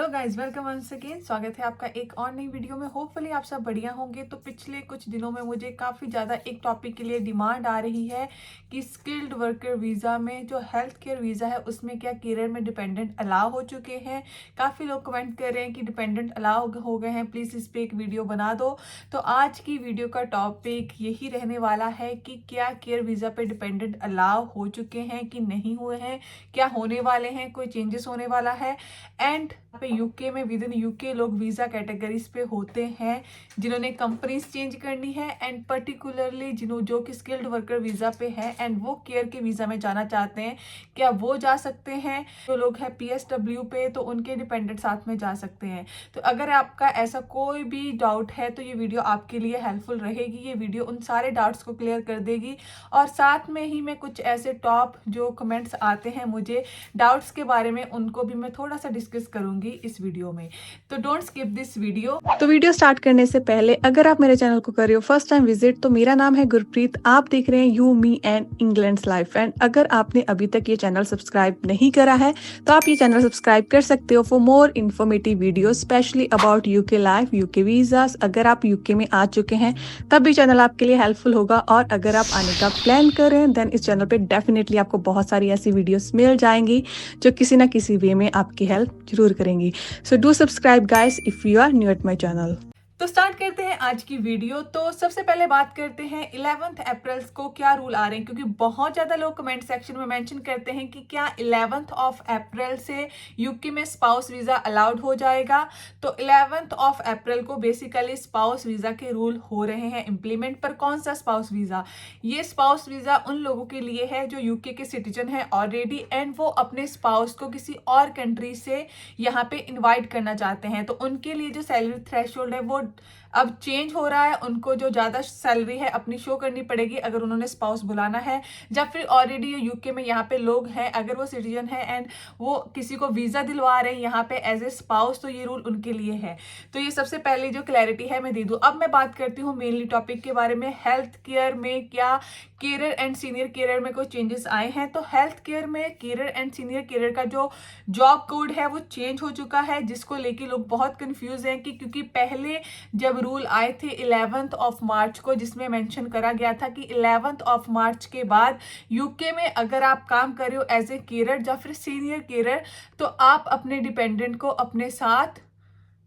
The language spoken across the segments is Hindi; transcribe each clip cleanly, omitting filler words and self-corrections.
Hello guys, welcome once again. स्वागत है आपका एक और नई वीडियो में। होपफुली आप सब बढ़िया होंगे। तो पिछले कुछ दिनों में मुझे काफ़ी ज़्यादा एक टॉपिक के लिए डिमांड आ रही है कि स्किल्ड वर्कर वीज़ा में जो हेल्थ केयर वीज़ा है उसमें क्या करियर में डिपेंडेंट अलाउ हो चुके हैं। काफ़ी लोग कमेंट कर रहे हैं कि डिपेंडेंट अलाउ हो गए हैं, प्लीज़ इस पर एक वीडियो बना दो। तो आज की वीडियो का टॉपिक यही रहने वाला है कि क्या केयर वीज़ा पे डिपेंडेंट अलाउ हो चुके हैं कि नहीं हुए हैं, क्या होने वाले हैं, कोई चेंजेस होने वाला है। एंड पे यूके में विद इन यूके लोग वीज़ा कैटेगरीज पे होते हैं जिन्होंने कंपनीज चेंज करनी है एंड पर्टिकुलरली जो कि स्किल्ड वर्कर वीज़ा पे है एंड वो केयर के वीज़ा में जाना चाहते हैं, क्या वो जा सकते हैं। जो लोग हैं पीएसडब्ल्यू पे तो उनके डिपेंडेंट साथ में जा सकते हैं। तो अगर आपका ऐसा कोई भी डाउट है तो ये वीडियो आपके लिए हेल्पफुल रहेगी। ये वीडियो उन सारे डाउट्स को क्लियर कर देगी और साथ में ही मैं कुछ ऐसे टॉप जो कमेंट्स आते हैं मुझे डाउट्स के बारे में उनको भी मैं थोड़ा सा डिस्कस करूंगी इस वीडियो में। तो डोंट स्किप दिस वीडियो। तो वीडियो स्टार्ट करने से पहले अगर आप मेरे चैनल को कर रहे हो फर्स्ट टाइम विजिट, तो मेरा नाम है गुरप्रीत। आप देख रहे हैं you me and England's life. And अगर आपने अभी तक ये चैनल सब्सक्राइब नहीं करा है तो आप ये चैनल सब्सक्राइब कर सकते हो for more informative video specially about UK life, UK visas. अगर आप यूके में आ चुके हैं तब भी चैनल आपके लिए हेल्पफुल होगा, और अगर आप आने का प्लान कर रहे हैं देन इस चैनल पे डेफिनेटली आपको बहुत सारी ऐसी वीडियोस मिल जाएंगी जो किसी ना किसी वे में आपकी हेल्प जरूर करेंगी। So do subscribe guys if you are new at my channel। तो स्टार्ट करते हैं आज की वीडियो। तो सबसे पहले बात करते हैं 11 अप्रैल को क्या रूल आ रहे हैं, क्योंकि बहुत ज़्यादा लोग कमेंट सेक्शन में मेंशन करते हैं कि क्या 11 अप्रैल से यूके में स्पाउस वीज़ा अलाउड हो जाएगा। तो 11 अप्रैल को बेसिकली स्पाउस वीज़ा के रूल हो रहे हैं इम्प्लीमेंट। पर कौन सा स्पाउस वीज़ा? ये स्पाउस वीज़ा उन लोगों के लिए है जो यूके के सिटीजन है ऑलरेडी एंड वो अपने स्पाउस को किसी और कंट्री से यहाँ पे इन्वाइट करना चाहते हैं। तो उनके लिए जो सैलरी थ्रेशोल्ड है वो अब चेंज हो रहा है। उनको जो ज़्यादा सैलरी है अपनी शो करनी पड़ेगी अगर उन्होंने स्पाउस बुलाना है, या फिर ऑलरेडी यूके में यहाँ पे लोग हैं, अगर वो सिटीजन है एंड वो किसी को वीज़ा दिलवा रहे हैं यहाँ पे एज ए स्पाउस, तो ये रूल उनके लिए है। तो ये सबसे पहले जो क्लैरिटी है मैं दे दूँ। अब मैं बात करती हूँ मेनली टॉपिक के बारे में, हेल्थ केयर में क्या कैरियर एंड सीनियर कैरियर में कोई चेंजेस आए हैं। तो हेल्थ केयर में कैरियर एंड सीनियर कैरियर का जो जॉब कोड है वो चेंज हो चुका है, जिसको लेके लोग बहुत कंफ्यूज हैं कि क्योंकि पहले जब रूल आए थे 11 मार्च को, जिसमें मेंशन करा गया था कि 11 मार्च के बाद यूके में अगर आप काम कर रहे हो एज ए कैरियर या फिर सीनियर कैरियर तो आप अपने डिपेंडेंट को अपने साथ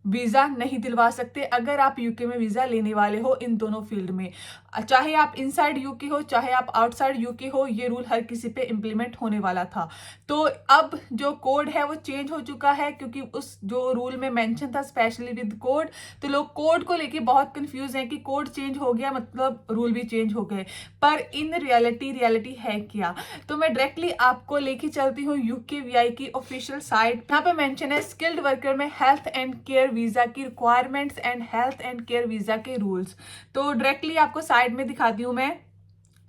वीज़ा नहीं दिलवा सकते अगर आप यूके में वीज़ा लेने वाले हो। इन दोनों फील्ड में, चाहे आप इनसाइड यूके हो चाहे आप आउटसाइड यूके हो, ये रूल हर किसी पे इम्प्लीमेंट होने वाला था। तो अब जो कोड है वो चेंज हो चुका है, क्योंकि उस जो रूल में मेंशन था स्पेशली विद कोड, तो लोग कोड को लेके बहुत कंफ्यूज हैं कि कोड चेंज हो गया मतलब रूल भी चेंज हो गए। पर इन रियलिटी है क्या? तो मैं डायरेक्टली आपको लेके चलती हूँ UKVI की ऑफिशियल साइट। यहाँ पे मेंशन है स्किल्ड वर्कर में हेल्थ एंड केयर वीजा की requirements and health and care visa के रूल्स। तो डायरेक्टली आपको साइड में दिखाती हूँ मैं।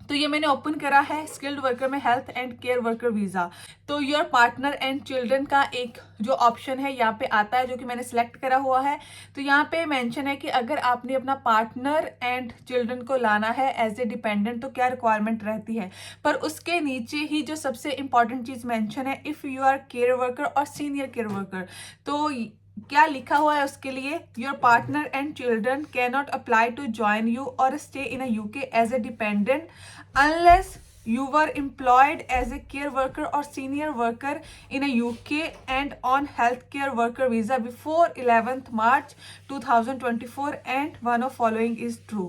तो ये मैंने ओपन करा है स्किल्ड वर्कर में health and care worker visa. तो योर पार्टनर एंड चिल्ड्रन का एक जो ऑप्शन है यहाँ पे आता है, जो कि मैंने सेलेक्ट करा हुआ है। तो यहाँ पे मेंशन है कि अगर आपने अपना पार्टनर एंड चिल्ड्रन को लाना है एज ए डिपेंडेंट तो क्या रिक्वायरमेंट रहती है। पर उसके नीचे ही जो सबसे इंपॉर्टेंट चीज मेंशन है, if you are care worker और सीनियर केयर वर्कर, तो क्या लिखा हुआ है उसके लिए, your partner and children can not apply to join you or stay in a UK as a dependent unless you were employed as a care worker or senior worker in a UK and on healthcare worker visa before 11th March 2024 and one of following is true।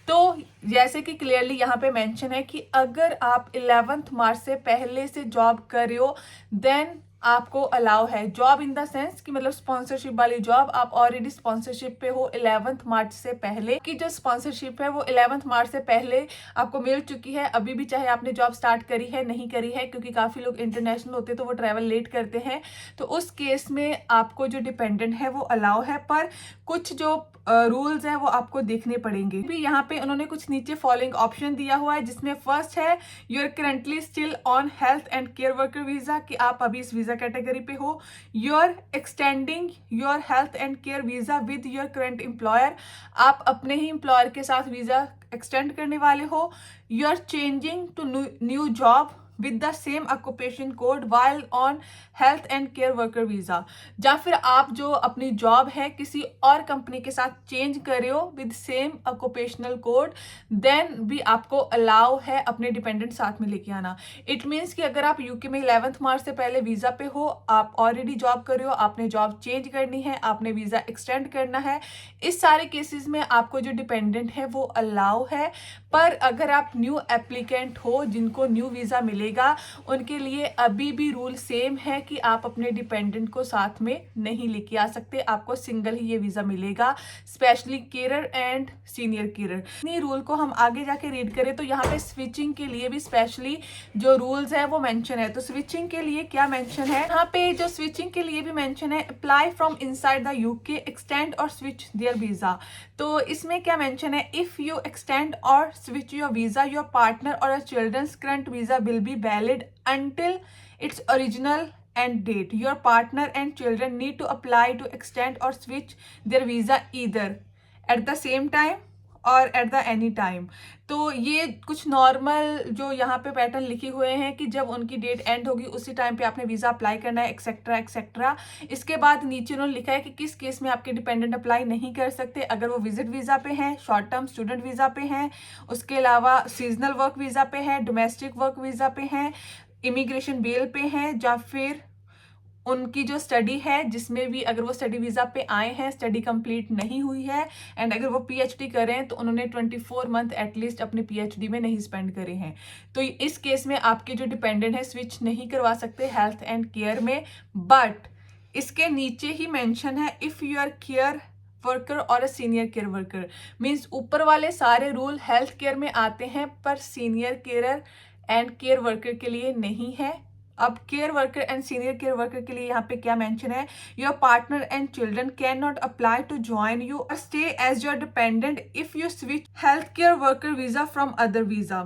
तो जैसे कि क्लियरली यहाँ पे मेंशन है कि अगर आप 11 मार्च से पहले से जॉब कर रहे हो देन आपको अलाउ है। जॉब इन द सेंस कि मतलब स्पॉन्सरशिप वाली जॉब, आप ऑलरेडी स्पॉन्सरशिप पे हो 11 मार्च से पहले की जो स्पॉन्सरशिप है वो 11 मार्च से पहले आपको मिल चुकी है। अभी भी चाहे आपने जॉब स्टार्ट करी है नहीं करी है, क्योंकि काफ़ी लोग इंटरनेशनल होते तो वो ट्रैवल लेट करते हैं, तो उस केस में आपको जो डिपेंडेंट है वो अलाउ है। पर कुछ जो रूल्स हैं वो आपको देखने पड़ेंगे। भी यहाँ पे उन्होंने कुछ नीचे फॉलोइंग ऑप्शन दिया हुआ है, जिसमें फर्स्ट है you are currently still on health and care worker visa, कि आप अभी इस वीजा कैटेगरी पे हो। You are extending your health and care visa with your current employer, आप अपने ही एम्प्लॉयर के साथ वीजा एक्सटेंड करने वाले हो। You are changing to new job, with the same occupation code while on health and care worker visa, या फिर आप जो अपनी जॉब है किसी और कंपनी के साथ चेंज कर रहे हो with same occupational code, then भी आपको अलाउ है अपने डिपेंडेंट साथ में लेके आना। इट मीन्स कि अगर आप यूके में 11 मार्च से पहले वीजा पे हो, आप ऑलरेडी जॉब कर रहे हो, आपने जॉब चेंज करनी है, आपने वीजा एक्सटेंड करना है, इस सारे केसेस में आपको जो डिपेंडेंट है वो अलाउ है। पर अगर आप न्यू एप्लीकेंट हो जिनको न्यू वीजा मिलेगा, उनके लिए अभी भी रूल सेम है कि आप अपने डिपेंडेंट को साथ में नहीं लेके आ सकते, आपको सिंगल ही ये वीजा मिलेगा, specially care and senior care. इन्हीं रूल को हम आगे जाके रीड करें तो यहाँ पे स्विचिंग के लिए भी स्पेशली जो रूल्स है वो मेंशन है। तो स्विचिंग के लिए क्या मेंशन है यहाँ पे, जो स्विचिंग के लिए भी मेंशन है, apply from inside the UK, extend और स्विच देयर वीजा। तो इसमें क्या मेंशन है, इफ यू एक्सटेंड और switch your visa, your partner or a children's current visa will be valid until its original end date. Your partner and children need to apply to extend or switch their visa either at the same time और एट द एनी टाइम। तो ये कुछ नॉर्मल जो यहाँ पे पैटर्न लिखे हुए हैं कि जब उनकी डेट एंड होगी उसी टाइम पे आपने वीज़ा अप्लाई करना है, एक्सेट्रा एक्सेट्रा। इसके बाद नीचे उन्होंने लिखा है कि किस केस में आपके डिपेंडेंट अप्लाई नहीं कर सकते, अगर वो विजिट वीज़ा पे हैं, शॉर्ट टर्म स्टूडेंट वीज़ा पे हैं, उसके अलावा सीजनल वर्क वीज़ा पे हैं, डोमेस्टिक वर्क वीज़ा पे हैं, इमिग्रेशन बेल पे हैं, या फिर उनकी जो स्टडी है जिसमें भी अगर वो स्टडी वीज़ा पे आए हैं, स्टडी कंप्लीट नहीं हुई है, एंड अगर वो पीएचडी करें तो उन्होंने 24 मंथ एटलीस्ट अपने पीएचडी में नहीं स्पेंड करे हैं। तो इस केस में आपके जो डिपेंडेंट है स्विच नहीं करवा सकते हेल्थ एंड केयर में। बट इसके नीचे ही मेंशन है, if you are care worker और सीनियर केयर वर्कर, मीन्स ऊपर वाले सारे रूल हेल्थ केयर में आते हैं पर senior care and care worker के लिए नहीं है। अब care worker and senior care worker के लिए यहाँ पे क्या मेंशन है, your partner and children can not apply to join you or stay as your dependent if you switch health care worker visa from other visa.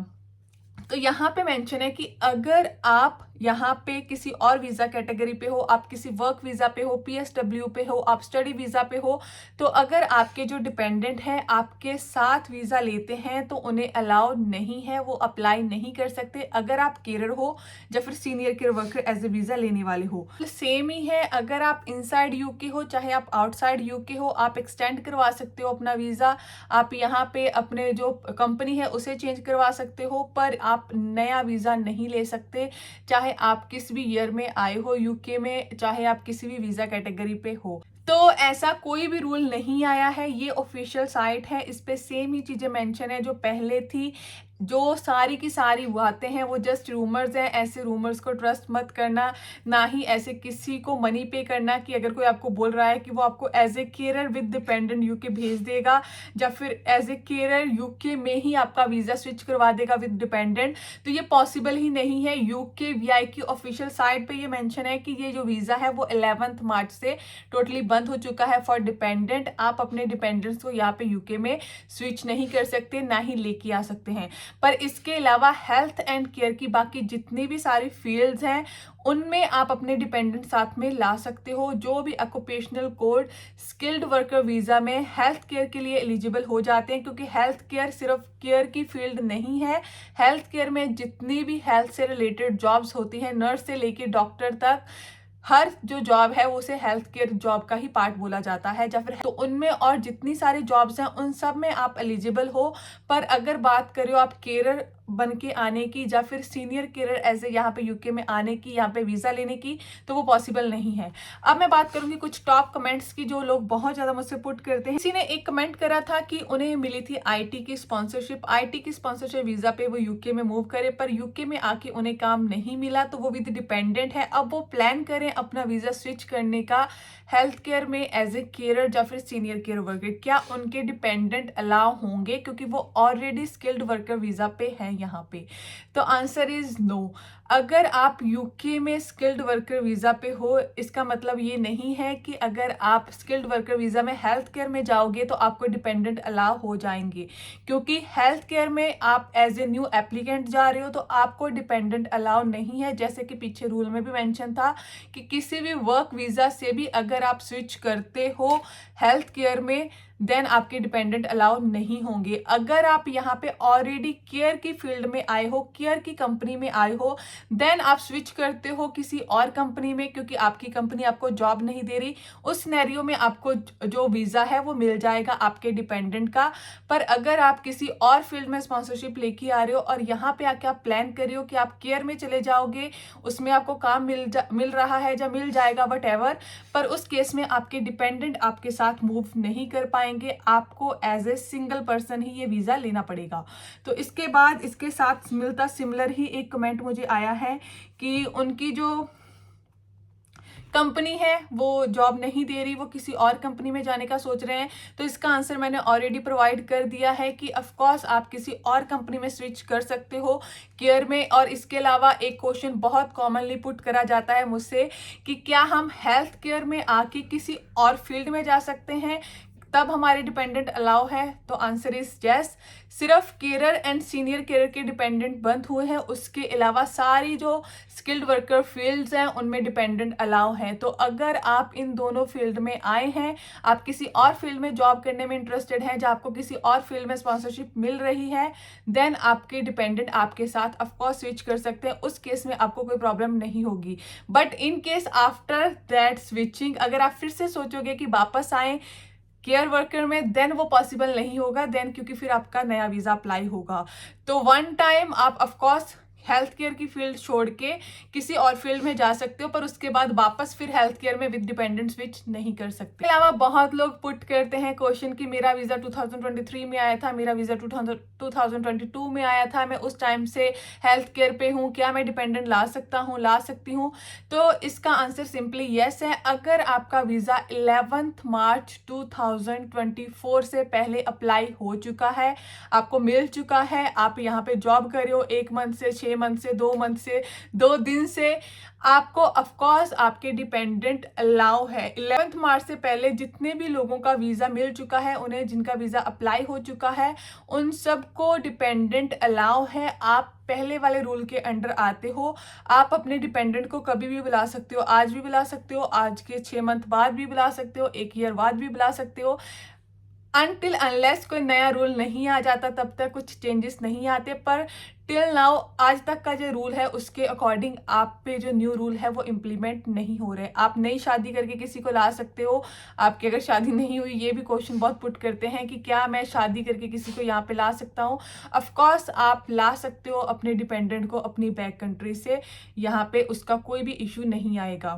तो यहाँ पे मेंशन है कि अगर आप यहाँ पे किसी और वीज़ा कैटेगरी पे हो, आप किसी वर्क वीज़ा पे हो, पीएसडब्ल्यू पे हो, आप स्टडी वीज़ा पे हो, तो अगर आपके जो डिपेंडेंट हैं आपके साथ वीज़ा लेते हैं तो उन्हें अलाउ नहीं है, वो अप्लाई नहीं कर सकते अगर आप केयर हो या फिर senior care worker as a visa लेने वाले हो। सेम ही है, अगर आप इनसाइड यूके हो चाहे आप आउटसाइड यूके हो, आप एक्सटेंड करवा सकते हो अपना वीज़ा, आप यहाँ पे अपने जो कंपनी है उसे चेंज करवा सकते हो, पर आप नया वीज़ा नहीं ले सकते, चाहे आप किस भी ईयर में आए हो यूके में, चाहे आप किसी भी वीज़ा कैटेगरी पे हो। तो ऐसा कोई भी रूल नहीं आया है, ये ऑफिशियल साइट है, इस पे सेम ही चीज़ें मेंशन है जो पहले थी। जो सारी की सारी बातें हैं वो जस्ट रूमर्स हैं, ऐसे रूमर्स को ट्रस्ट मत करना, ना ही ऐसे किसी को मनी पे करना कि अगर कोई आपको बोल रहा है कि वो आपको as a care with dependent UK भेज देगा या फिर एज ए केयर यूके में ही आपका वीज़ा स्विच करवा देगा विद डिपेंडेंट, तो ये पॉसिबल ही नहीं है। यूके वीआई की ऑफिशियल साइट पे ये मेंशन है कि ये जो वीज़ा है वो 11 मार्च से टोटली बंद हो चुका है फॉर डिपेंडेंट। आप अपने डिपेंडेंट्स को यहाँ पे यूके में स्विच नहीं कर सकते, ना ही लेके आ सकते हैं। पर इसके अलावा हेल्थ एंड केयर की बाकी जितनी भी सारी फील्ड्स हैं उनमें आप अपने डिपेंडेंट साथ में ला सकते हो। जो भी occupational code skilled worker visa में हेल्थ केयर के लिए एलिजिबल हो जाते हैं, क्योंकि हेल्थ केयर सिर्फ केयर की फील्ड नहीं है। हेल्थ केयर में जितनी भी हेल्थ से रिलेटेड जॉब्स होती हैं, नर्स से लेके डॉक्टर तक, हर जो जॉब है वो उसे हेल्थ केयर जॉब का ही पार्ट बोला जाता है या फिर, तो उनमें और जितनी सारी जॉब्स हैं उन सब में आप एलिजिबल हो। पर अगर बात करें आप केयर बन के आने की या फिर सीनियर केयर एज ए यहाँ पे यूके में आने की, यहाँ पे वीज़ा लेने की, तो वो पॉसिबल नहीं है। अब मैं बात करूँगी कुछ टॉप कमेंट्स की जो लोग बहुत ज़्यादा मुझसे पुट करते हैं। किसी ने एक कमेंट करा था कि उन्हें मिली थी आईटी की स्पॉन्सरशिप, आईटी की स्पॉन्सरशिप वीज़ा पे वो यूके में मूव करे, पर यूके में आके उन्हें काम नहीं मिला, तो वो विद डिपेंडेंट है। अब वो प्लान करें अपना वीज़ा स्विच करने का हेल्थ केयर में एज ए केयर या फिर सीनियर केयर वर्कर, क्या उनके डिपेंडेंट अलाउ होंगे, क्योंकि वो ऑलरेडी स्किल्ड वर्कर वीज़ा पे हैं यहाँ पे। तो आंसर इज नो। अगर आप यूके में स्किल्ड वर्कर वीज़ा पे हो, इसका मतलब ये नहीं है कि अगर आप स्किल्ड वर्कर वीज़ा में हेल्थ केयर में जाओगे तो आपको डिपेंडेंट अलाउ हो जाएंगे, क्योंकि हेल्थ केयर में आप एज ए न्यू एप्लीकेंट जा रहे हो तो आपको डिपेंडेंट अलाउ नहीं है। जैसे कि पीछे रूल में भी मेंशन था कि किसी भी वर्क वीज़ा से भी अगर आप स्विच करते हो हेल्थ केयर में, देन आपके डिपेंडेंट अलाउ नहीं होंगे। अगर आप यहाँ पे ऑलरेडी केयर की फील्ड में आए हो, केयर की कंपनी में आए हो, देन आप स्विच करते हो किसी और कंपनी में क्योंकि आपकी कंपनी आपको जॉब नहीं दे रही, उस सिनेरियो में आपको जो वीज़ा है वो मिल जाएगा आपके डिपेंडेंट का। पर अगर आप किसी और फील्ड में स्पॉन्सरशिप लेके आ रहे हो और यहाँ पे आके आप प्लान कर रहे हो कि आप केयर में चले जाओगे, उसमें आपको काम मिल रहा है या मिल जाएगा वट, पर उस केस में आपके डिपेंडेंट आपके साथ मूव नहीं कर पाएंगे, आपको एज ए सिंगल पर्सन ही ये वीज़ा लेना पड़ेगा। तो इसके बाद इसके साथ मिलता सिमिलर ही एक कमेंट मुझे आया है कि उनकी जो कंपनी है वो जॉब नहीं दे रही, वो किसी और कंपनी में जाने का सोच रहे हैं। तो इसका आंसर मैंने ऑलरेडी प्रोवाइड कर दिया है कि ऑफ कोर्स आप किसी और कंपनी में स्विच कर सकते हो केयर में। और इसके अलावा एक क्वेश्चन बहुत कॉमनली पुट करा जाता है मुझसे कि क्या हम हेल्थ केयर में आके किसी और फील्ड में जा सकते हैं तब हमारे डिपेंडेंट अलाउ है? तो आंसर इज यस। सिर्फ केयर एंड सीनियर केयर के डिपेंडेंट बंद हुए हैं, उसके अलावा सारी जो स्किल्ड वर्कर फील्ड्स हैं उनमें डिपेंडेंट अलाउ हैं। तो अगर आप इन दोनों फील्ड में आए हैं, आप किसी और फील्ड में जॉब करने में इंटरेस्टेड हैं, जब आपको किसी और फील्ड में स्पॉन्सरशिप मिल रही है, देन आपके डिपेंडेंट आपके साथ ऑफकोर्स स्विच कर सकते हैं, उस केस में आपको कोई प्रॉब्लम नहीं होगी। But in case after that switching अगर आप फिर से सोचोगे कि वापस आए केयर वर्कर में, देन वो पॉसिबल नहीं होगा, देन क्योंकि फिर आपका नया वीज़ा अप्लाई होगा। तो वन टाइम आप ऑफकोर्स हेल्थ केयर की फील्ड छोड़ के किसी और फील्ड में जा सकते हो, पर उसके बाद वापस फिर हेल्थ केयर में विद डिपेंडेंट स्विच नहीं कर सकते। इसके अलावा बहुत लोग पुट करते हैं क्वेश्चन कि मेरा वीज़ा 2023 में आया था, मेरा वीज़ा 2022 में आया था, मैं उस टाइम से हेल्थ केयर पे हूँ, क्या मैं डिपेंडेंट ला सकती हूँ? तो इसका आंसर सिंपली येस है। अगर आपका वीज़ा 11 मार्च 2024 से पहले अप्लाई हो चुका है, आपको मिल चुका है, आप यहाँ पे जॉब कर रहे हो 1 मंथ से, 6 मंथ से, 2 मंथ से, 2 दिन से, आपको ऑफकोर्स आपके डिपेंडेंट अलाउ है। 11 मार्च से पहले जितने भी लोगों का वीज़ा मिल चुका है, उन्हें जिनका वीज़ा अप्लाई हो चुका है, उन सबको डिपेंडेंट अलाउ है। आप पहले वाले रूल के अंडर आते हो, आप अपने डिपेंडेंट को कभी भी बुला सकते हो, आज भी बुला सकते हो, आज के 6 मंथ बाद भी बुला सकते हो, 1 ईयर बाद भी बुला सकते हो। अनटिल अनलेस कोई नया रूल नहीं आ जाता तब तक कुछ चेंजेस नहीं आते। पर टिल नाउ आज तक का जो रूल है उसके अकॉर्डिंग आप पे जो न्यू रूल है वो इम्प्लीमेंट नहीं हो रहे। आप नई शादी करके किसी को ला सकते हो, आपकी अगर शादी नहीं हुई, ये भी क्वेश्चन बहुत पुट करते हैं कि क्या मैं शादी करके किसी को यहाँ पे ला सकता हूँ? ऑफकोर्स आप ला सकते हो अपने डिपेंडेंट को अपनी बैक कंट्री से, यहाँ पे उसका कोई भी इशू नहीं आएगा।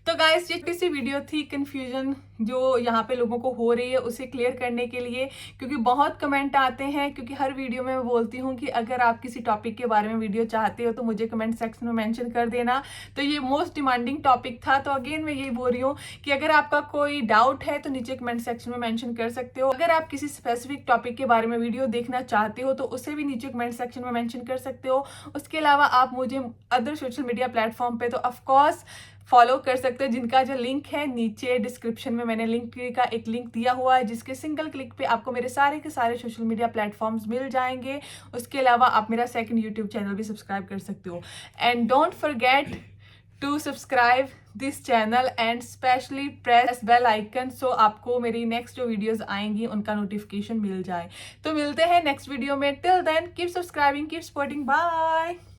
तो गाइस ये किसी वीडियो थी कंफ्यूजन जो यहाँ पे लोगों को हो रही है उसे क्लियर करने के लिए, क्योंकि बहुत कमेंट आते हैं। क्योंकि हर वीडियो में मैं बोलती हूँ कि अगर आप किसी टॉपिक के बारे में वीडियो चाहते हो तो मुझे कमेंट सेक्शन में मेंशन कर देना। तो ये मोस्ट डिमांडिंग टॉपिक था, तो अगेन मैं यही बोल रही हूँ कि अगर आपका कोई डाउट है तो नीचे कमेंट सेक्शन में मेंशन कर सकते हो। अगर आप किसी स्पेसिफिक टॉपिक के बारे में वीडियो देखना चाहते हो तो उसे भी नीचे कमेंट सेक्शन में मेंशन कर सकते हो। उसके अलावा आप मुझे अदर सोशल मीडिया प्लेटफॉर्म पे तो ऑफकोर्स फॉलो कर सकते हो, जिनका जो लिंक है नीचे डिस्क्रिप्शन में मैंने लिंक का एक लिंक दिया हुआ है, जिसके सिंगल क्लिक पे आपको मेरे सारे के सारे सोशल मीडिया प्लेटफॉर्म्स मिल जाएंगे। उसके अलावा आप मेरा सेकंड यूट्यूब चैनल भी सब्सक्राइब कर सकते हो। And don't forget to subscribe this channel and specially press bell icon, so आपको मेरी नेक्स्ट जो वीडियोस आएंगी उनका नोटिफिकेशन मिल जाए। तो मिलते हैं नेक्स्ट वीडियो में। Till then keep subscribing, keep supporting, bye.